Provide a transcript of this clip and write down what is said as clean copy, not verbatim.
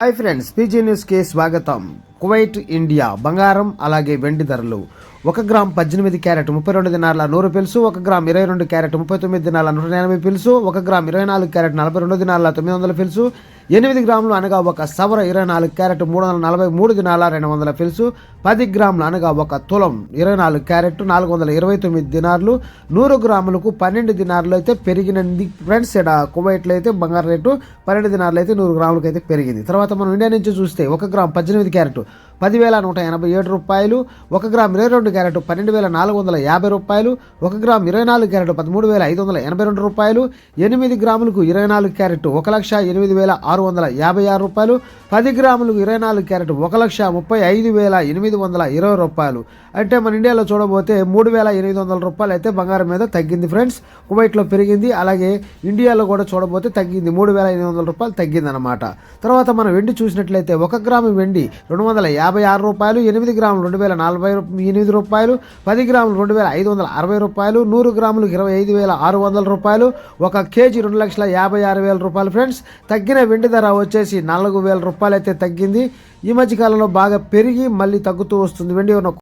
Hi friends, PG న్యూస్కి స్వాగతం. Kuwait India బంగారం అలాగే వెండి ధరలు. 1 gram 18 carrot 32 దినార్ల 100 peels, 1 gram 22 carrot 39 దినార్ల 180 peels, 1 gram 24 carrot 42 దినార్ల 900 peels, 8 గ్రాములు అనగా 1 సవర 24 క్యారెట్ 343 దినాల 200 పిల్సు, 10 గ్రాములు అనగా 1 తులం 24 క్యారెట్ 429 దినార్లు, 100 గ్రాములకు 12 దినార్లు అయితే పెరిగినది ఫ్రెండ్స్. ఇక్కడ కువైట్లో అయితే బంగారు రేటు 12 దినార్లు అయితే 100 గ్రాములకు అయితే పెరిగింది. తర్వాత మనం ఇండియా నుంచి చూస్తే 1 గ్రామ్ 18 క్యారెట్ 10,187 రూపాయలు, 1 గ్రామ్ 22 క్యారెట్ 12,450 రూపాయలు, 1 గ్రామ్ 24 క్యారెట్ 13,582 రూపాయలు, 8 గ్రాములకు 24 క్యారెట్ 1,08,656 రూపాయలు, 10 గ్రాములకు 24 క్యారెట్ 1,35,820 రూపాయలు. అంటే మన ఇండియాలో చూడబోతే 3,800 రూపాయలు అయితే బంగారం మీద తగ్గింది ఫ్రెండ్స్. కువైట్లో పెరిగింది, అలాగే ఇండియాలో కూడా చూడబోతే తగ్గింది, 3,800 రూపాయలు తగ్గింది అనమాట. తర్వాత మనం వెండి చూసినట్లయితే 1 గ్రాము వెండి 256 రూపాయలు, 8 గ్రాములు 2,048 రూపాయలు, 10 గ్రాములు 2,560 రూపాయలు, 100 గ్రాములు 25,600 రూపాయలు, 1 కేజీ 2,56,000 రూపాయలు ఫ్రెండ్స్. తగ్గిన వెండి ధర వచ్చేసి 4,000 రూపాయలు అయితే తగ్గింది. ఈ మధ్య కాలంలో బాగా పెరిగి మళ్ళీ తగ్గుతూ వస్తుంది వెండి.